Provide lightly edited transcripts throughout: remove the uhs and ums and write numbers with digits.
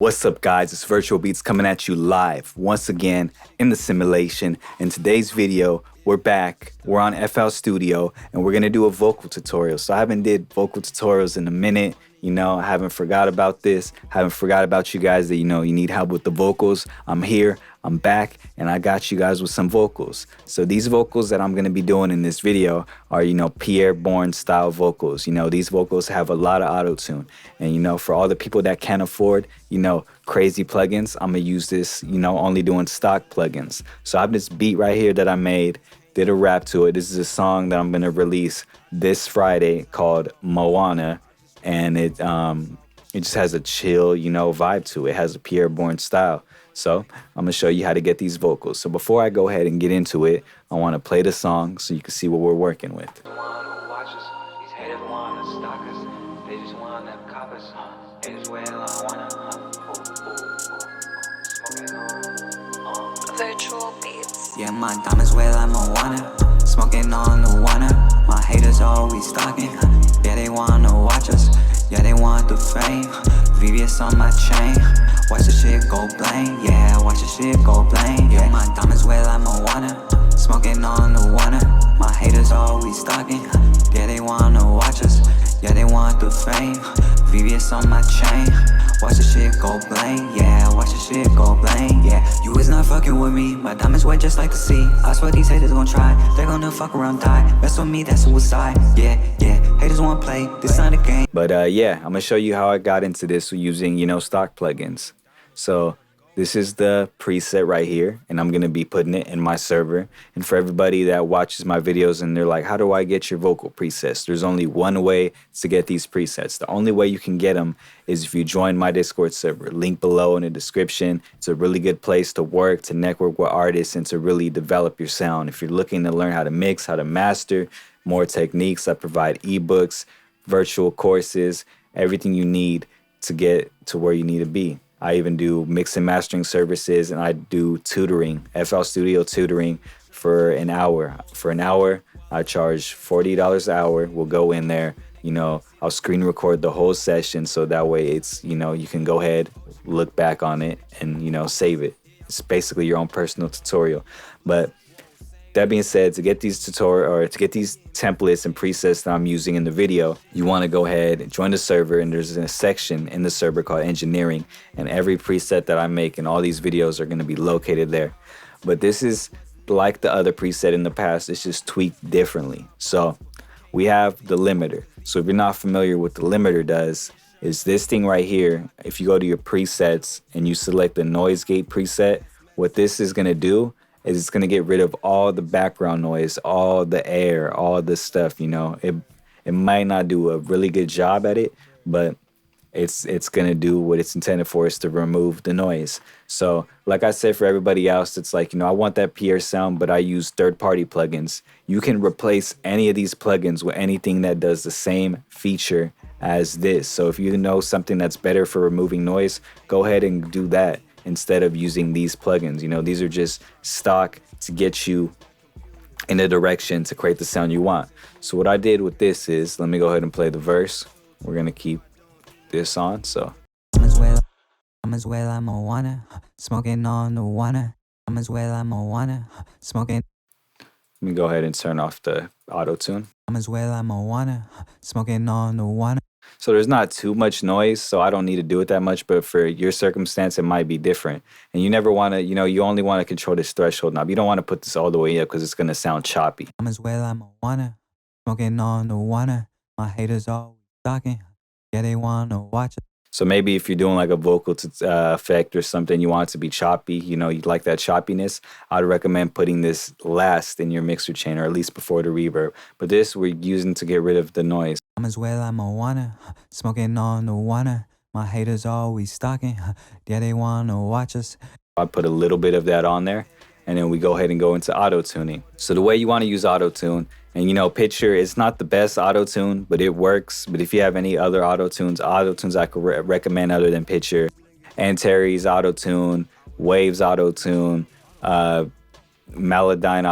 What's up, guys? It's Virtual Beats coming at you live once again in the simulation. In today's video, we're back. We're on FL Studio and we're gonna do a vocal tutorial. So I haven't did vocal tutorials in a minute. I haven't forgot about this. Haven't forgot about you guys that you need help with the vocals. I'm here. I'm back, and I got you guys with some vocals. So these vocals that I'm gonna be doing in this video are, Pierre Bourne style vocals. These vocals have a lot of auto-tune. And, for all the people that can't afford, crazy plugins, I'm gonna use this, only doing stock plugins. So I have this beat right here that I made, did a rap to it. This is a song that I'm gonna release this Friday called Moana, and it just has a chill, vibe to it. It has a Pierre Bourne style. So I'm gonna show you how to get these vocals. So before I go ahead and get into it, I wanna play the song so you can see what we're working with. Virtual Beats. Yeah, my diamonds wet like Moana, smoking on the wanna. My haters always stalking, yeah, they wanna watch us, yeah, they want the fame. VVS on my chain, watch the shit go blank, yeah, watch the shit go blank. Yeah, my diamonds wet like Moana, smoking on the wanna. My haters always stalking, yeah, they wanna watch us, yeah, they want the fame. VVS on my chain, watch the shit go blank, yeah, watch the shit go blank, yeah. You is not fucking with me, my diamonds wet just like the sea. I swear these haters gon' try, they're gonna fuck around, die. Mess with me, that's suicide, yeah, yeah. Haters wanna play, this not a game. But yeah, I'm gonna show you how I got into this using, stock plugins. So this is the preset right here, and I'm gonna be putting it in my server. And for everybody that watches my videos and they're like, how do I get your vocal presets? There's only one way to get these presets. The only way you can get them is if you join my Discord server. Link below in the description. It's a really good place to work, to network with artists, and to really develop your sound. If you're looking to learn how to mix, how to master, more techniques, I provide ebooks, virtual courses, everything you need to get to where you need to be. I even do mix and mastering services, and I do tutoring, FL Studio tutoring for an hour. For an hour, I charge $40 an hour. We'll go in there, I'll screen record the whole session, so that way it's, you can go ahead, look back on it, and, save it. It's basically your own personal tutorial. But that being said, to get these templates and presets that I'm using in the video, you want to go ahead and join the server, and there's a section in the server called engineering, and every preset that I make in all these videos are going to be located there. But this is like the other preset in the past, it's just tweaked differently. So we have the limiter. So if you're not familiar with what the limiter does, is this thing right here. If you go to your presets and you select the noise gate preset, what this is going to do is it's going to get rid of all the background noise, all the air, all this stuff. It might not do a really good job at it, but it's going to do what it's intended for, is to remove the noise. So like I said, for everybody else, it's like, I want that Pierre sound, but I use third-party plugins. You can replace any of these plugins with anything that does the same feature as this. So if you know something that's better for removing noise, go ahead and do that instead of using these plugins. These are just stock to get you in a direction to create the sound you want. So what I did with this is, let me go ahead and play the verse. We're gonna keep this on. So I'm as well, I'm Moana, smoking on the wanna. I'm as well, I'm Moana, smoking. Let me go ahead and turn off the auto-tune. I'm as well, I'm Moana, smoking on the wanna. So there's not too much noise, so I don't need to do it that much, but for your circumstance, it might be different. And you never want to, you only want to control this threshold knob. You don't want to put this all the way up because it's going to sound choppy. I'm as well, I'm Moana, smoking on the wanna. My haters always talking, yeah, they want to watch it. So maybe if you're doing like a vocal effect or something, you want it to be choppy, you like that choppiness, I'd recommend putting this last in your mixer chain, or at least before the reverb. But this we're using to get rid of the noise. I'm as well, I'm Moana, smoking on the wanna. My haters always stalking, yeah, they want to watch us. I put a little bit of that on there, and then we go ahead and go into auto-tuning. So the way you want to use auto-tune, and Picture is not the best auto-tune, but it works. But if you have any other auto-tunes I could recommend other than Picture, Antares auto-tune, Waves auto-tune, Melodyne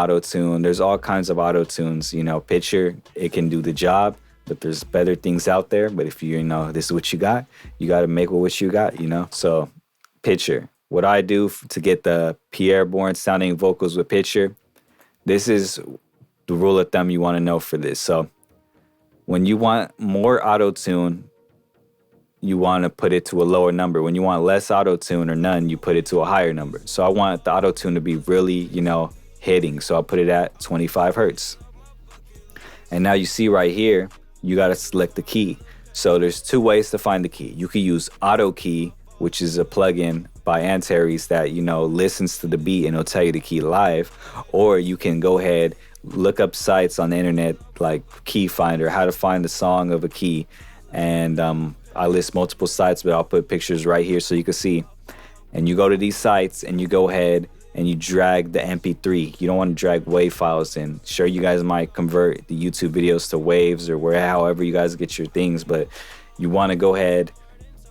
auto-tune, there's all kinds of auto-tunes. Picture, it can do the job, but there's better things out there. But if you know this is what you got to make with what you got, you know. So Pitcher, what I do to get the Pierre Bourne sounding vocals with Pitcher, this is the rule of thumb you want to know for this. So when you want more auto tune, you want to put it to a lower number. When you want less auto tune or none, you put it to a higher number. So I want the auto tune to be really, you know, hitting. So I'll put it at 25 hertz. And now you see right here, you got to select the key. So there's two ways to find the key. You can use Auto Key, which is a plugin by Antares that, you know, listens to the beat and it'll tell you the key live. Or you can go ahead, look up sites on the internet like Key Finder, how to find the song of a key. And I list multiple sites, but I'll put pictures right here so you can see. And you go to these sites and you go ahead and you drag the MP3. You don't want to drag WAV files in. Sure, you guys might convert the YouTube videos to waves or however you guys get your things, but you want to go ahead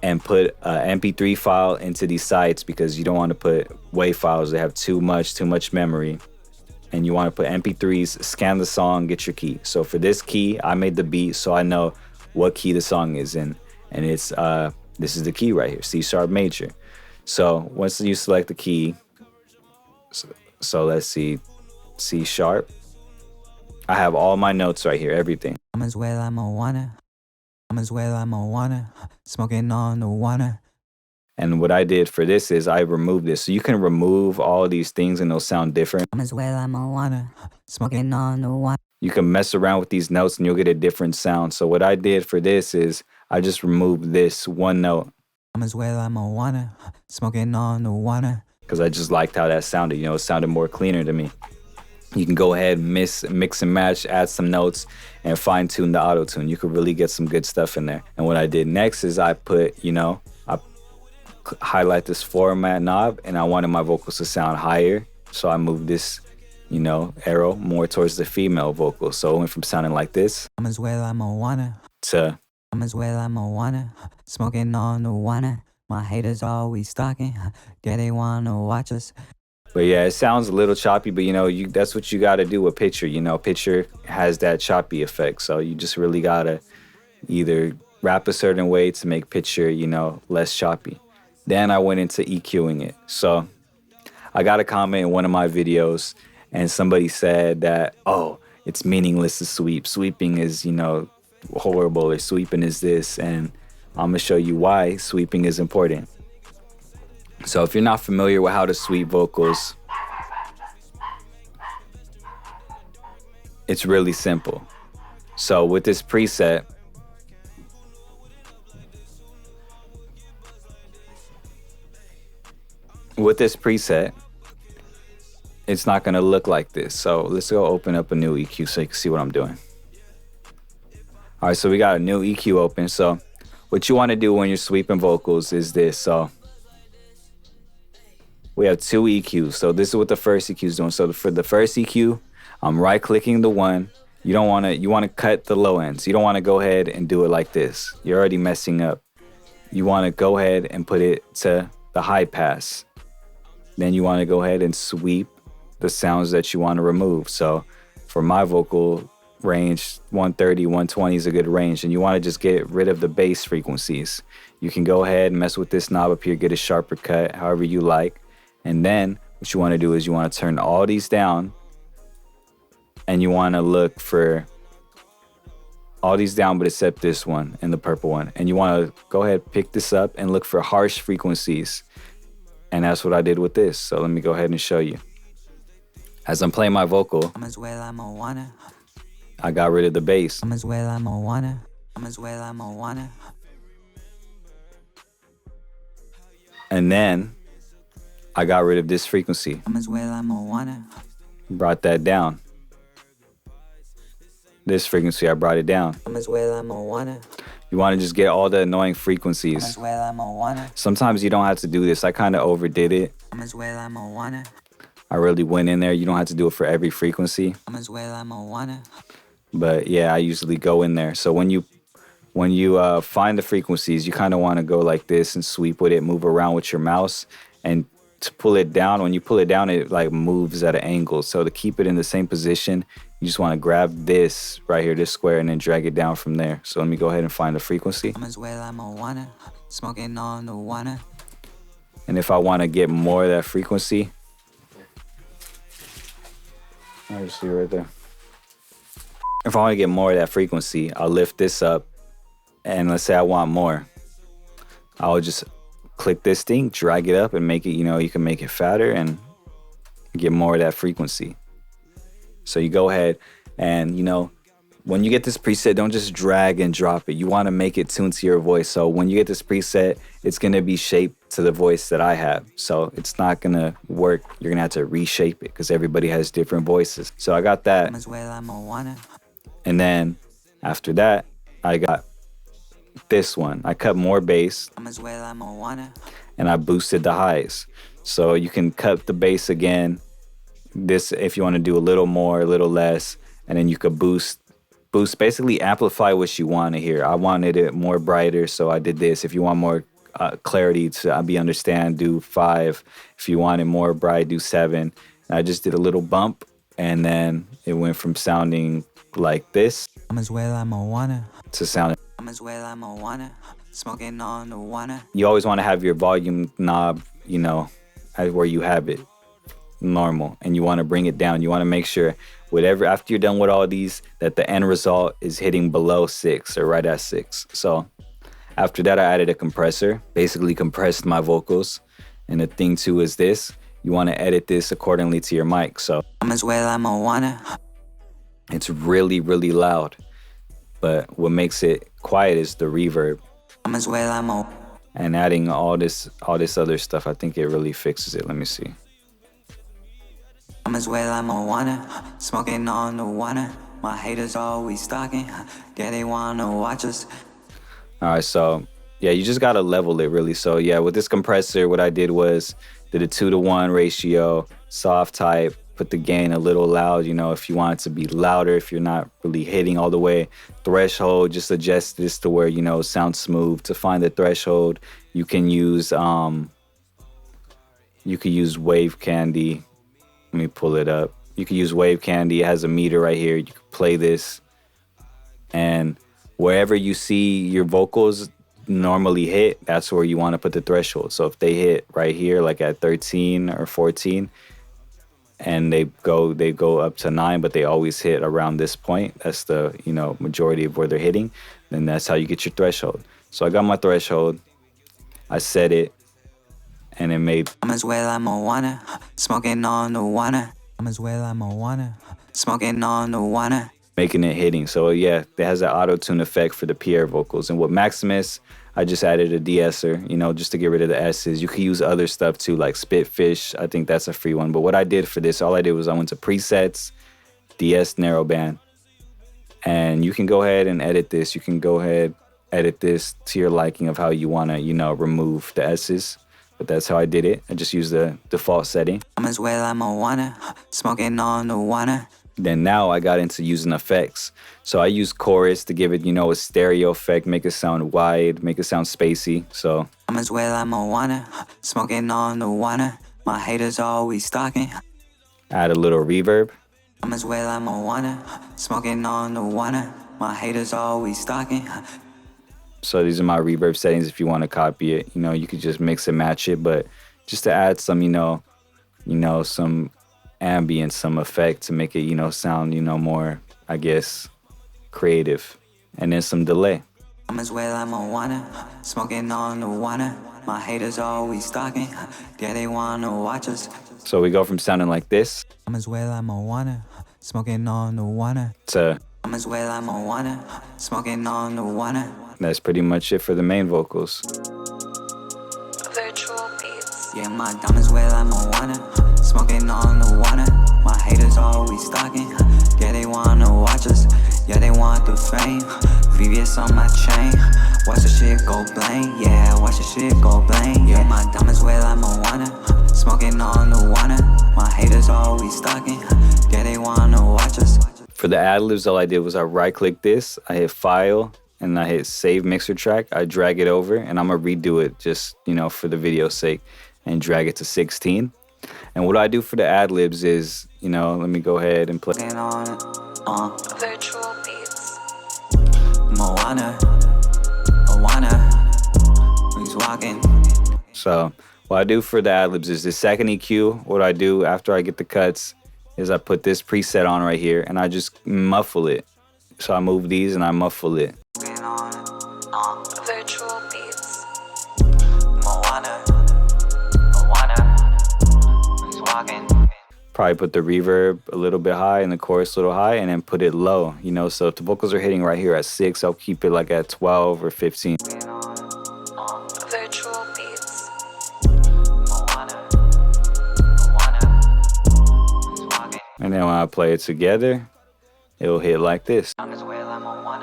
and put an MP3 file into these sites because you don't want to put WAV files that have too much memory. And you want to put MP3s, scan the song, get your key. So for this key, I made the beat so I know what key the song is in. And it's this is the key right here, C sharp major. So once you select the key, so let's see, C sharp. I have all my notes right here, everything. I'm as well, I'm a wanna. Smoking on the wanna. And what I did for this is I removed this. So you can remove all these things and they'll sound different. I'm as well, I'm a wanna. Smoking on the wanna. You can mess around with these notes and you'll get a different sound. So what I did for this is I just removed this one note. I'm as well, I'm a wanna. Smoking on the wanna. Because I just liked how that sounded. You know, it sounded more cleaner to me. You can go ahead, mix and match, add some notes, and fine tune the auto tune. You could really get some good stuff in there. And what I did next is I put, you know, I highlight this format knob, and I wanted my vocals to sound higher. So I moved this, you know, arrow more towards the female vocal. So it went from sounding like this I'm as well, I'm a wanna. to I'm as well, I'm a wanna. Smoking on the wanna. My haters always stalking. Yeah, they wanna watch us. But yeah, it sounds a little choppy, but you know, that's what you got to do with Pitcher. You know, Pitcher has that choppy effect. So you just really got to either rap a certain way to make Pitcher, you know, less choppy. Then I went into EQing it. So I got a comment in one of my videos and somebody said that, oh, it's meaningless to sweep. Sweeping is, you know, horrible, or sweeping is this. And I'm going to show you why sweeping is important. So if you're not familiar with how to sweep vocals, it's really simple. So with this preset, it's not gonna look like this. So let's go open up a new EQ so you can see what I'm doing. All right, so we got a new EQ open. So what you wanna do when you're sweeping vocals is this. So we have two EQs. So this is what the first EQ is doing. So for the first EQ, I'm right clicking the one. You want to cut the low ends. You don't want to go ahead and do it like this. You're already messing up. You want to go ahead and put it to the high pass. Then you want to go ahead and sweep the sounds that you want to remove. So for my vocal range, 130, 120 is a good range. And you want to just get rid of the bass frequencies. You can go ahead and mess with this knob up here, get a sharper cut, however you like. And then what you want to do is you want to turn all these down and you want to look for all these down, but except this one and the purple one. And you want to go ahead, pick this up and look for harsh frequencies. And that's what I did with this. So let me go ahead and show you. As I'm playing my vocal, I'm as well, I'm a wanna. I got rid of the bass. I'm as well, I'm a wanna. I'm as well, I'm a wanna. And then I got rid of this frequency. I'm as well, I'm a wanna. Brought that down. This frequency, I brought it down. I'm as well, I'm a wanna. You want to just get all the annoying I'm frequencies. as well, I'm a wanna. Sometimes you don't have to do this. I kind of overdid it. I'm as well, I'm a wanna. I really went in there. You don't have to do it for every frequency. I'm as well, I'm a wanna. But yeah, I usually go in there. So when you find the frequencies, you kind of want to go like this and sweep with it, move around with your mouse and to pull it down, when you pull it down, it like moves at an angle. So to keep it in the same position, you just want to grab this right here, this square, and then drag it down from there. So let me go ahead and find the frequency. Smoking on the wanna. And if I want to get more of that frequency, I see right there. If I want to get more of that frequency, I'll lift this up, and let's say I want more. I'll just click this thing, drag it up, and make it, you can make it fatter and get more of that frequency. So you go ahead and, when you get this preset, don't just drag and drop it. You want to make it tuned to your voice. So when you get this preset, it's going to be shaped to the voice that I have. So it's not going to work. You're going to have to reshape it because everybody has different voices. So I got that. And then after that, I got this one. I cut more bass and I boosted the highs. So you can cut the bass again. This, if you want to do a little more, a little less, and then you could boost, basically amplify what you want to hear. I wanted it more brighter, so I did this. If you want more clarity to be understand, do 5. If you wanted more bright, do 7. And I just did a little bump, and then it went from sounding like this to sounding. Smoking on the wanna. You always want to have your volume knob, where you have it normal, and you want to bring it down. You want to make sure whatever, after you're done with all these, that the end result is hitting below 6 or right at 6. So after that, I added a compressor, basically compressed my vocals. And the thing too is this, you want to edit this accordingly to your mic. So it's really, really loud, but what makes it quiet is the reverb. And adding all this other stuff, I think it really fixes it. Let me see. Smoking on the wanna. My haters always stalking. Yeah, they wanna watch us. All right, so yeah, you just gotta level it really. So yeah, with this compressor, what I did was did a 2-to-1 ratio, soft type, put the gain a little loud, if you want it to be louder, if you're not really hitting all the way. Threshold, just adjust this to where, it sounds smooth. To find the threshold, you can use Wave Candy. Let me pull it up. You can use Wave Candy. It has a meter right here. You can play this. And wherever you see your vocals normally hit, that's where you want to put the threshold. So if they hit right here, like at 13 or 14, and they go up to 9, but they always hit around this point, that's the, majority of where they're hitting, then that's how you get your threshold. So I got my threshold. I set it. And it made smoking on the wanna. Smoking on the wanna. Making it hitting. So yeah, it has an auto-tune effect for the Pierre vocals. And with Maximus, I just added a de-esser, just to get rid of the S's. You can use other stuff too, like Spitfish. I think that's a free one. But what I did for this, all I did was I went to presets, de-ess narrowband. And you can go ahead and edit this. You can go ahead, edit this to your liking of how you want to, remove the S's. But that's how I did it. I just used the default setting. Smoking on the wanna. Then now I got into using effects. So I use chorus to give it, a stereo effect, make it sound wide, make it sound spacey. So smoking on the wanna. My haters always stalking. Add a little reverb. Smoking on the wanna. My haters always stalking. So these are my reverb settings. If you want to copy it, you could just mix and match it. But just to add some, some ambience, some effect to make it, sound, more, I guess, creative. And then some delay. Smoking on the wanna. My haters always stalking. Yeah, they wanna watch us. So we go from sounding like this Smoking on the wanna. to smoking on the wanna. that's pretty much it for the main vocals. Virtual beats. Yeah, my diamonds well, I'm a wanna. Smoking on the wanna. My haters always stalking. Yeah, they wanna watch us. Yeah, they want the fame. VVS on my chain. Watch the shit go bling. Yeah, watch the shit go bling. Yeah, my diamonds well, I'm a wanna. Smoking on the wanna. My haters always stalking. Yeah, they wanna watch us. For the ad-libs, all I did was I right-click this, I hit File, and I hit Save Mixer Track. I drag it over, and I'm gonna redo it just, for the video's sake. and drag it to 16. And what I do for the ad libs is, let me go ahead and play. Virtual beats. Moana, he's walking. So what I do for the ad libs is the second EQ. What I do after I get the cuts is I put this preset on right here and I just muffle it. So I move these and I muffle it. Virtual beats. Moana, he's walking. Probably put the reverb a little bit high and the chorus a little high, and then put it low, so if the vocals are hitting right here at 6, I'll keep it like at 12 or 15. Virtual beats. And then when I play it together, it'll hit like this. I'm as well, I'm on one.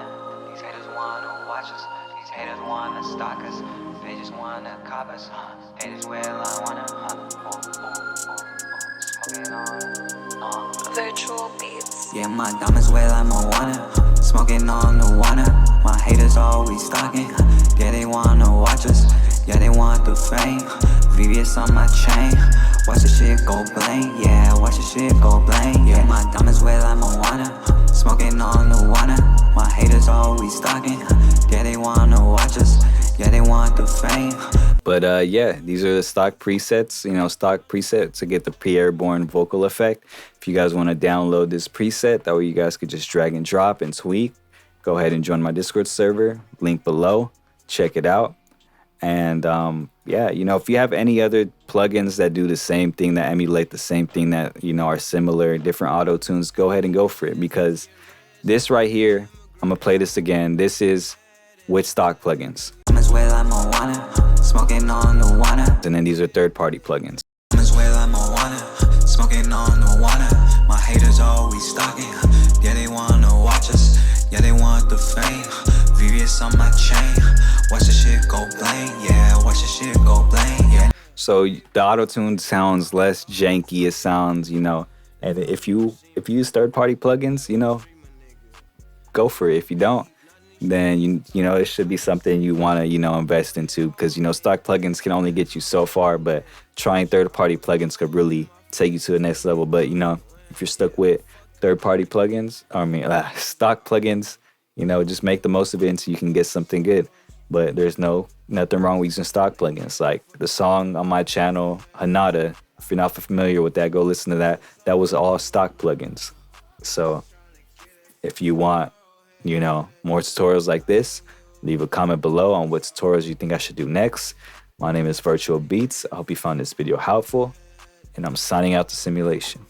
These haters wanna watch us. These haters wanna stalk us. They just wanna cop us. Haters well, I wanna smoking on virtual beats. Yeah, my diamonds well, I'm on one. Smoking on the wanna. My haters always stalking. Yeah, they wanna watch us. Yeah, they want the fame. VVS on my chain. Watch the shit go bling. Yeah, watch the shit go bling. Yeah, my diamonds well, I'm on one. Smoking on the wanna. My haters always stalking. Yeah, they wanna watch us. Yeah, they want the fame. But yeah, these are the stock presets, stock preset to get the Pierre Bourne vocal effect. If you guys want to download this preset, that way you guys could just drag and drop and tweak, go ahead and join my Discord server, link below, check it out. And yeah, if you have any other plugins that do the same thing, that emulate the same thing, that, are similar, different auto tunes, go ahead and go for it, because this right here, I'm going to play this again. This is with stock plugins. Well, I'm on wanna, smoking on the wanna. And then these are third-party plugins. Well, I'm on wanna, smoking on the wanna. My haters always stalking. Yeah, they wanna watch us. Yeah, they want the fame. VVS on my chain. Watch the shit go bling. Yeah, watch the shit go bling. Yeah. So the auto-tune sounds less janky. It sounds, and if you use third-party plugins, go for it. If you don't, then it should be something you want to invest into, because stock plugins can only get you so far, but trying third-party plugins could really take you to the next level. But if you're stuck with third-party plugins, stock plugins, just make the most of it until you can get something good. But there's nothing wrong with using stock plugins. Like the song on my channel, Hanada, if you're not familiar with that, go listen to that. That was all stock plugins. So if you want more tutorials like this, leave a comment below on what tutorials you think I should do next. My name is Virtual Beats. I hope you found this video helpful, and I'm signing out the simulation.